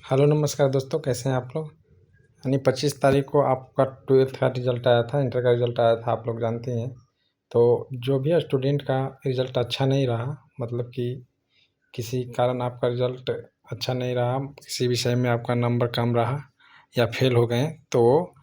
Hello नमस्कार दोस्तों, कैसे हैं आप लोग। यानी 25 तारीख को आपका 12th का रिज़ल्ट आया था, इंटर का रिज़ल्ट आया था, आप लोग जानते हैं। तो जो भी स्टूडेंट का रिज़ल्ट अच्छा नहीं रहा, मतलब कि किसी कारण आपका रिज़ल्ट अच्छा नहीं रहा, किसी विषय में आपका नंबर कम रहा या फेल हो गए, तो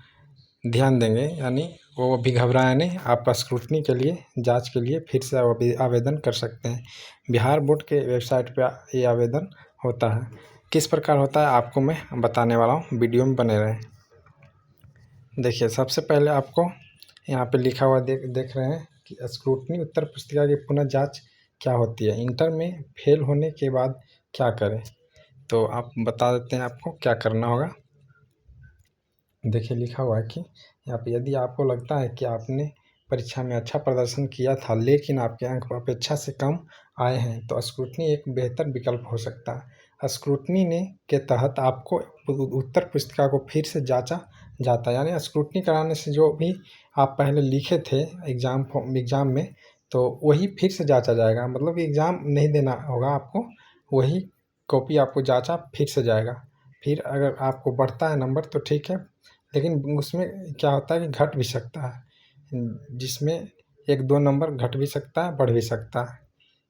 ध्यान देंगे। यानी वो अभी घबराएं नहीं, आप स्क्रूटनी के लिए, जांच के लिए फिर से आवेदन कर सकते हैं। बिहार बोर्ड के वेबसाइट पे ये आवेदन होता है। किस प्रकार होता है आपको मैं बताने वाला हूँ, वीडियो में बने रहें। देखिए, सबसे पहले आपको यहाँ पे लिखा हुआ देख रहे हैं कि स्क्रूटनी उत्तर पुस्तिका की पुनः जांच क्या होती है, इंटर में फेल होने के बाद क्या करें। तो आप बता देते हैं आपको क्या करना होगा। देखिए, लिखा हुआ है कि यहाँ पे यदि आपको लगता है कि आपने परीक्षा में अच्छा प्रदर्शन किया था लेकिन आपके अंक अपेक्षा से कम आए हैं, तो स्क्रूटनी एक बेहतर विकल्प हो सकता है। स्क्रूटनी ने के तहत आपको उत्तर पुस्तिका को फिर से जांचा जाता है। यानी स्क्रूटनी कराने से जो भी आप पहले लिखे थे एग्ज़ाम में, तो वही फिर से जांचा जाएगा। मतलब कि एग्ज़ाम नहीं देना होगा आपको, वही कॉपी आपको जांचा फिर से जाएगा। फिर अगर आपको बढ़ता है नंबर तो ठीक है, लेकिन उसमें क्या होता है कि घट भी सकता है, जिसमें 1-2 नंबर घट भी सकता है, बढ़ भी सकता है।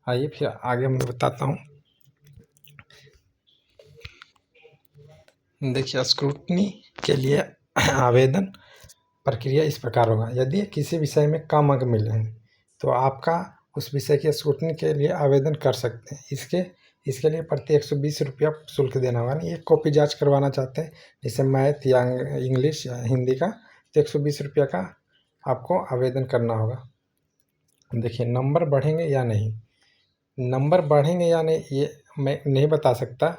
आइए फिर आगे मैं बताता हूँ। देखिए, स्क्रूटनी के लिए आवेदन प्रक्रिया इस प्रकार होगा। यदि किसी विषय में कम अंक मिले हैं तो आपका उस विषय के स्क्रूटनी के लिए आवेदन कर सकते हैं। इसके लिए प्रति 120 रुपया शुल्क देना होगा। नहीं, एक कॉपी जांच करवाना चाहते हैं, जैसे मैथ या इंग्लिश या हिंदी का, तो 120 रुपया का आपको आवेदन करना होगा। देखिए, नंबर बढ़ेंगे या नहीं, नंबर बढ़ेंगे या नहीं ये मैं नहीं बता सकता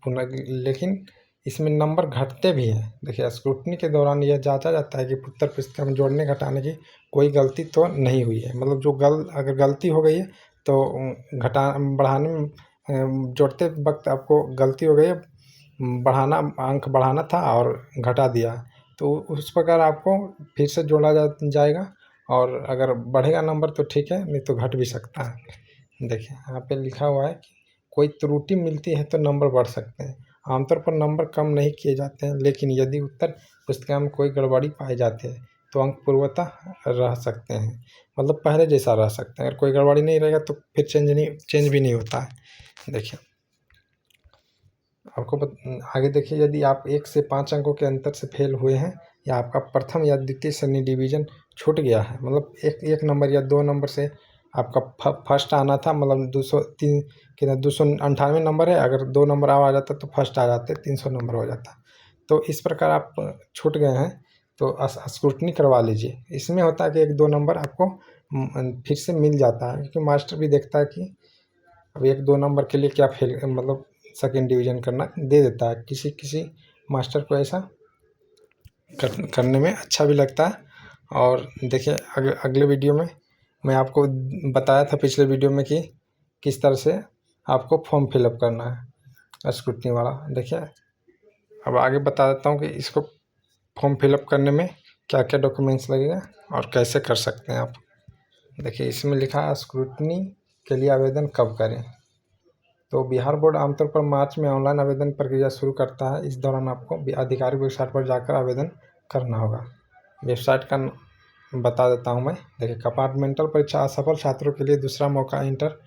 पुनः, लेकिन इसमें नंबर घटते भी हैं। देखिए, स्क्रूटनी के दौरान यह जांचा जाता है कि उत्तर पुस्तिका में जोड़ने घटाने की कोई गलती तो नहीं हुई है। मतलब जो अगर गलती हो गई है तो घटा बढ़ाने में जोड़ते वक्त आपको गलती हो गई है, बढ़ाना अंक बढ़ाना था और घटा दिया, तो उस प्रकार आपको फिर से जोड़ा जाएगा। और अगर बढ़ेगा नंबर तो ठीक है, नहीं तो घट भी सकता है। देखिए, यहाँ पे लिखा हुआ है कि कोई त्रुटि मिलती है तो नंबर बढ़ सकते हैं। आमतौर पर नंबर कम नहीं किए जाते हैं, लेकिन यदि उत्तर पुस्तिका में कोई गड़बड़ी पाई जाती है तो अंक पूर्वतः रह सकते हैं। मतलब पहले जैसा रह सकते हैं। अगर कोई गड़बड़ी नहीं रहेगा तो फिर चेंज भी नहीं होता है। देखिए, आपको आगे देखिए, यदि आप 1 से 5 अंकों के अंतर से फेल हुए हैं या आपका प्रथम या द्वितीय श्रेणी डिवीजन छूट गया है, मतलब एक नंबर या 2 नंबर से आपका फर्स्ट आना था, मतलब 203 कितना 298 नंबर है, अगर 2 नंबर आ जाता तो फर्स्ट आ जाते, 300 नंबर हो जाता। तो इस प्रकार आप छूट गए हैं तो स्क्रूटनी करवा लीजिए। इसमें होता है कि 1-2 नंबर आपको फिर से मिल जाता है, क्योंकि मास्टर भी देखता है कि अब 1-2 नंबर के लिए क्या फेल, मतलब सेकेंड डिवीज़न करना दे देता है। किसी किसी मास्टर को ऐसा करने में अच्छा भी लगता है। और देखिए, अगले वीडियो में मैं आपको बताया था पिछले वीडियो में कि किस तरह से आपको फॉर्म फिलअप करना है स्क्रूटनी वाला। देखिए, अब आगे बता देता हूँ कि इसको फॉर्म फिलअप करने में क्या क्या डॉक्यूमेंट्स लगेगा और कैसे कर सकते हैं आप। देखिए, इसमें लिखा है स्क्रूटनी के लिए आवेदन कब करें। तो बिहार बोर्ड आमतौर पर मार्च में ऑनलाइन आवेदन प्रक्रिया शुरू करता है। इस दौरान आपको आधिकारिक वेबसाइट पर जाकर आवेदन करना होगा। वेबसाइट का बता देता हूँ मैं। देखिए, कंपार्टमेंटल परीक्षा असफल छात्रों के लिए दूसरा मौका। इंटर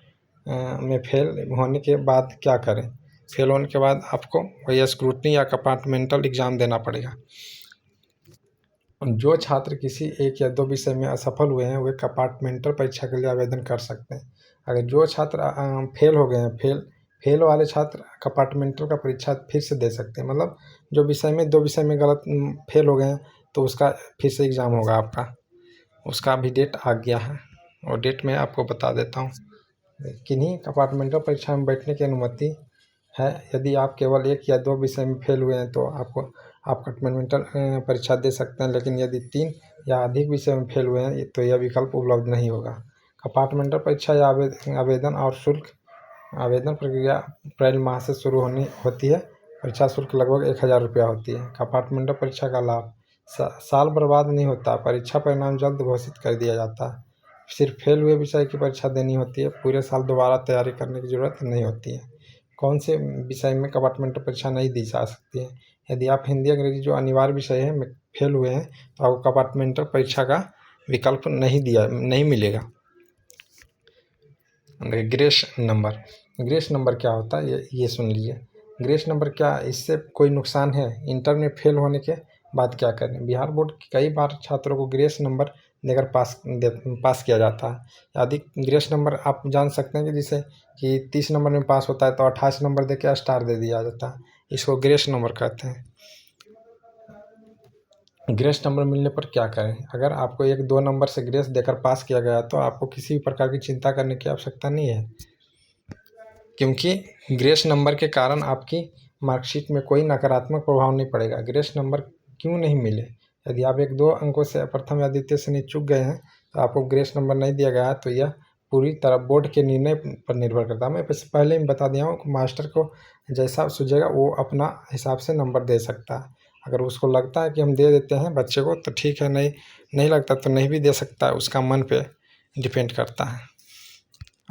में फेल होने के बाद क्या करें। फेल होने के बाद आपको वही स्क्रूटनी या कंपार्टमेंटल एग्ज़ाम देना पड़ेगा। जो छात्र किसी 1 या 2 विषय में असफल हुए हैं वे कंपार्टमेंटल परीक्षा के लिए आवेदन कर सकते हैं। अगर जो छात्र फेल हो गए हैं, फेल वाले छात्र कंपार्टमेंटल का परीक्षा फिर से दे सकते हैं। मतलब जो विषय में 2 विषय में गलत फेल हो गए हैं तो उसका फिर से एग्ज़ाम होगा आपका। उसका अभी डेट आ गया है और डेट मैं आपको बता देता हूँ। किन्हीं कंपार्टमेंटल परीक्षा में बैठने की अनुमति है। यदि आप केवल 1 या 2 विषय में फेल हुए हैं तो आप कंपार्टमेंटल परीक्षा दे सकते हैं, लेकिन यदि 3 या अधिक विषय में फेल हुए हैं तो यह विकल्प उपलब्ध नहीं होगा। कंपार्टमेंटल परीक्षा या आवेदन और शुल्क। आवेदन प्रक्रिया अप्रैल माह से शुरू होती है। परीक्षा शुल्क लगभग 1000 रुपया होती है। कंपार्टमेंटल परीक्षा का लाभ, साल बर्बाद नहीं होता, परीक्षा परिणाम जल्द घोषित कर दिया जाता है। सिर्फ फेल हुए विषय की परीक्षा देनी होती है, पूरे साल दोबारा तैयारी करने की ज़रूरत नहीं होती है। कौन से विषय में कंपार्टमेंटल परीक्षा नहीं दी जा सकती है। यदि आप हिंदी अंग्रेजी जो अनिवार्य विषय है में फेल हुए हैं तो आपको कंपार्टमेंटल परीक्षा का विकल्प नहीं मिलेगा। ग्रेस नंबर क्या होता है ये सुन लीजिए। ग्रेस नंबर क्या, इससे कोई नुकसान है? इंटर में फेल होने के बाद क्या करें? बिहार बोर्ड कई बार छात्रों को ग्रेस नंबर देकर पास किया जाता है। यदि ग्रेस नंबर आप जान सकते हैं कि जैसे कि 30 नंबर में पास होता है तो 28 नंबर दे के स्टार दे दिया जाता है, इसको ग्रेस नंबर कहते हैं। ग्रेस नंबर मिलने पर क्या करें? अगर आपको 1-2 नंबर से ग्रेस देकर पास किया गया तो आपको किसी भी प्रकार की चिंता करने की आवश्यकता नहीं है, क्योंकि ग्रेस नंबर के कारण आपकी मार्कशीट में कोई नकारात्मक प्रभाव नहीं पड़ेगा। ग्रेस नंबर क्यों नहीं मिले? यदि आप 1-2 अंकों से प्रथम या द्वितीय श्रेणी चूक गए हैं तो आपको ग्रेस नंबर नहीं दिया गया है, तो यह पूरी तरह बोर्ड के निर्णय पर निर्भर करता है। मैं पहले ही बता दिया हूँ कि मास्टर को जैसा सूझेगा वो अपना हिसाब से नंबर दे सकता है। अगर उसको लगता है कि हम दे देते हैं बच्चे को तो ठीक है, नहीं लगता तो नहीं भी दे सकता है, उसका मन पे डिपेंड करता है।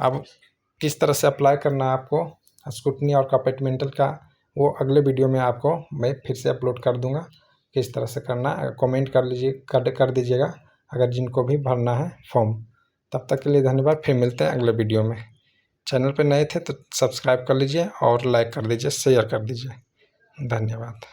अब किस तरह से अप्लाई करना है आपको स्क्रूटनी और कंपार्टमेंटल का, वो अगले वीडियो में आपको मैं फिर से अपलोड कर दूंगा। किस तरह से करना है कमेंट कर दीजिएगा अगर जिनको भी भरना है फॉर्म। तब तक के लिए धन्यवाद, फिर मिलते हैं अगले वीडियो में। चैनल पर नए थे तो सब्सक्राइब कर लीजिए और लाइक कर दीजिए, शेयर कर दीजिए। धन्यवाद।